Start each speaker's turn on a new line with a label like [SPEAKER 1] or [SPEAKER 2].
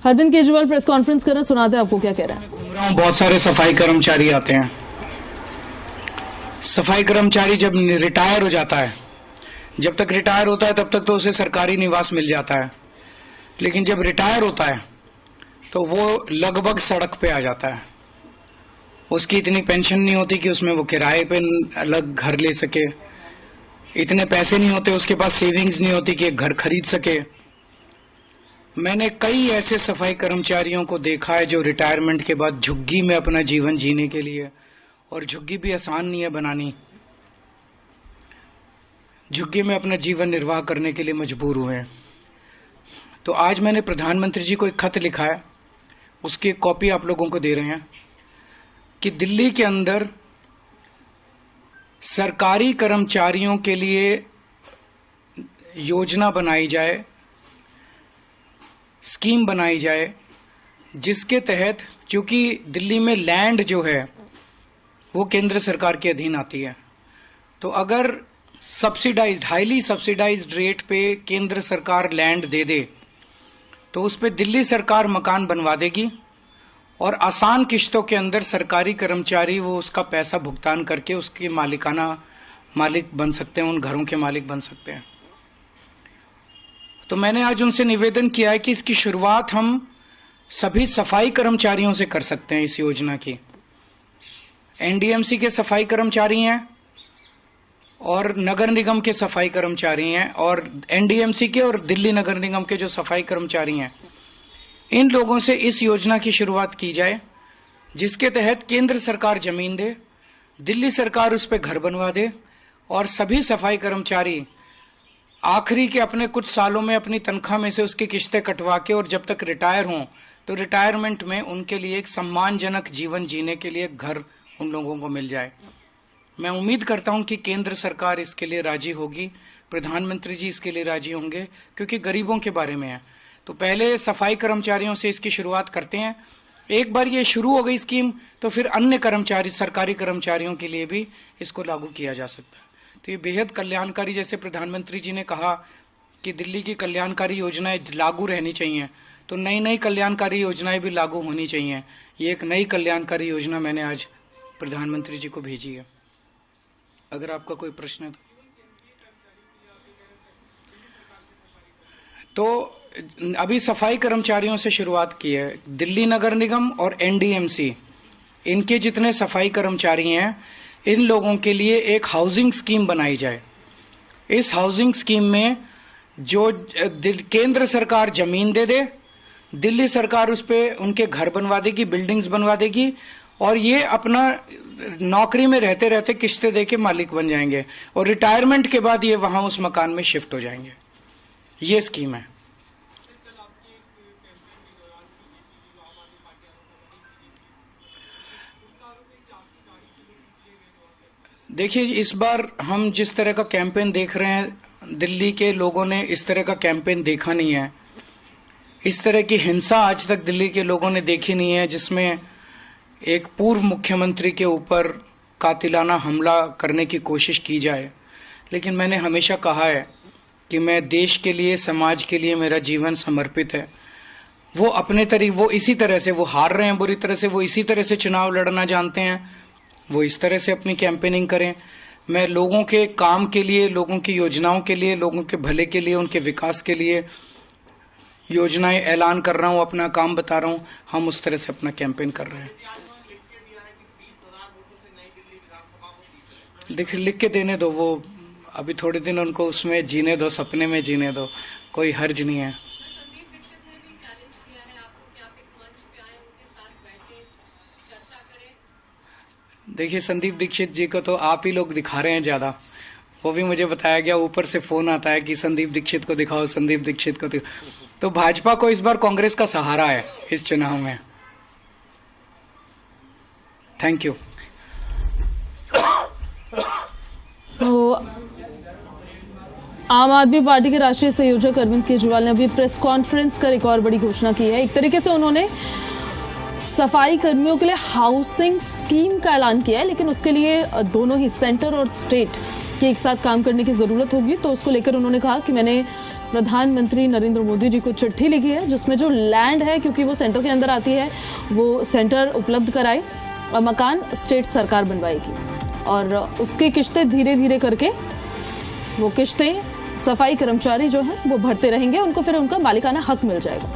[SPEAKER 1] Arvind Kejriwal press conference कर रहे हैं, सुनाते हैं आपको क्या कह रहे हैं।
[SPEAKER 2] घूम रहा हूँ, बहुत सारे सफाई कर्मचारी आते हैं। सफाई कर्मचारी जब रिटायर हो जाता है, जब तक रिटायर होता है तब तक तो उसे सरकारी निवास मिल जाता है, लेकिन जब रिटायर होता है तो वो लगभग सड़क पे आ जाता है। उसकी इतनी पेंशन नहीं होती कि उसमें वो किराए पे अलग घर ले सके, इतने पैसे नहीं होते उसके पास, सेविंग्स नहीं होती कि एक घर खरीद सके। मैंने कई ऐसे सफाई कर्मचारियों को देखा है जो रिटायरमेंट के बाद झुग्गी में अपना जीवन जीने के लिए, और झुग्गी भी आसान नहीं है बनानी, झुग्गी में अपना जीवन निर्वाह करने के लिए मजबूर हुए हैं। तो आज मैंने प्रधानमंत्री जी को एक खत लिखा है, उसकी कॉपी आप लोगों को दे रहे हैं कि दिल्ली के अंदर सरकारी कर्मचारियों के लिए योजना बनाई जाए, स्कीम बनाई जाए, जिसके तहत, चूंकि दिल्ली में लैंड जो है वो केंद्र सरकार के अधीन आती है, तो अगर सब्सिडाइज्ड, हाईली सब्सिडाइज्ड रेट पे केंद्र सरकार लैंड दे दे तो उस पे दिल्ली सरकार मकान बनवा देगी और आसान किश्तों के अंदर सरकारी कर्मचारी वो उसका पैसा भुगतान करके उसके मालिक बन सकते हैं, उन घरों के मालिक बन सकते हैं। तो मैंने आज उनसे निवेदन किया है कि इसकी शुरुआत हम सभी सफाई कर्मचारियों से कर सकते हैं। इस योजना की एनडीएमसी के सफाई कर्मचारी हैं और नगर निगम के सफाई कर्मचारी हैं, और एनडीएमसी के और दिल्ली नगर निगम के जो सफाई कर्मचारी हैं, इन लोगों से इस योजना की शुरुआत की जाए, जिसके तहत केंद्र सरकार जमीन दे, दिल्ली सरकार उस पर घर बनवा दे, और सभी सफाई कर्मचारी आखिरी के अपने कुछ सालों में अपनी तनख्वाह में से उसकी किश्तें कटवा के, और जब तक रिटायर हों तो रिटायरमेंट में उनके लिए एक सम्मानजनक जीवन जीने के लिए घर उन लोगों को मिल जाए। मैं उम्मीद करता हूं कि केंद्र सरकार इसके लिए राजी होगी, प्रधानमंत्री जी इसके लिए राजी होंगे, क्योंकि गरीबों के बारे में है। तो पहले सफाई कर्मचारियों से इसकी शुरुआत करते हैं। एक बार ये शुरू हो गई स्कीम तो फिर अन्य कर्मचारी, सरकारी कर्मचारियों के लिए भी इसको लागू किया जा सकता है। तो ये बेहद कल्याणकारी, जैसे प्रधानमंत्री जी ने कहा कि दिल्ली की कल्याणकारी योजनाएं लागू रहनी चाहिए, तो नई नई कल्याणकारी योजनाएं भी लागू होनी चाहिए। ये एक नई कल्याणकारी योजना मैंने आज प्रधानमंत्री जी को भेजी है। अगर आपका कोई प्रश्न है तो अभी सफाई कर्मचारियों से शुरुआत की है। दिल्ली नगर निगम और एनडीएमसी, इनके जितने सफाई कर्मचारी हैं, इन लोगों के लिए एक हाउसिंग स्कीम बनाई जाए। इस हाउसिंग स्कीम में जो केंद्र सरकार जमीन दे दे, दिल्ली सरकार उस पे उनके घर बनवा देगी, बिल्डिंग्स बनवा देगी, और ये अपना नौकरी में रहते रहते किश्तें दे के मालिक बन जाएंगे, और रिटायरमेंट के बाद ये वहां उस मकान में शिफ्ट हो जाएंगे। ये स्कीम है। देखिए, इस बार हम जिस तरह का कैंपेन देख रहे हैं, दिल्ली के लोगों ने इस तरह का कैंपेन देखा नहीं है। इस तरह की हिंसा आज तक दिल्ली के लोगों ने देखी नहीं है, जिसमें एक पूर्व मुख्यमंत्री के ऊपर कातिलाना हमला करने की कोशिश की जाए। लेकिन मैंने हमेशा कहा है कि मैं देश के लिए, समाज के लिए मेरा जीवन समर्पित है। वो अपने वो इसी तरह से, वो हार रहे हैं बुरी तरह से, वो इसी तरह से चुनाव लड़ना जानते हैं, वो इस तरह से अपनी कैंपेनिंग करें। मैं लोगों के काम के लिए, लोगों की योजनाओं के लिए, लोगों के भले के लिए, उनके विकास के लिए योजनाएं ऐलान कर रहा हूं, अपना काम बता रहा हूं। हम उस तरह से अपना कैंपेन कर रहे हैं। लिख के देने दो, वो अभी थोड़े दिन उनको उसमें जीने दो, सपने में जीने दो, कोई हर्ज नहीं है। देखिए, संदीप दीक्षित जी को तो आप ही लोग दिखा रहे हैं ज़्यादा। वो भी मुझे बताया गया, ऊपर से फ़ोन आता है कि संदीप दीक्षित को दिखाओ, संदीप दीक्षित को दिखाओ। तो भाजपा को इस बार कांग्रेस का सहारा है इस चुनाव में। Thank you.
[SPEAKER 1] तो आम आदमी पार्टी के राष्ट्रीय संयोजक अरविंद केजरीवाल ने अभी प्रेस कॉन्फ्रेंस कर एक और बड़ी घोषणा की है। एक तरीके से उन्होंने सफाई कर्मियों के लिए हाउसिंग स्कीम का ऐलान किया है, लेकिन उसके लिए दोनों ही सेंटर और स्टेट के एक साथ काम करने की ज़रूरत होगी। तो उसको लेकर उन्होंने कहा कि मैंने प्रधानमंत्री नरेंद्र मोदी जी को चिट्ठी लिखी है, जिसमें जो लैंड है, क्योंकि वो सेंटर के अंदर आती है, वो सेंटर उपलब्ध कराए और मकान स्टेट सरकार बनवाएगी और उसकी किश्तें धीरे धीरे करके वो किश्तें सफाई कर्मचारी जो हैं वो भरते रहेंगे, उनको फिर उनका मालिकाना हक मिल जाएगा।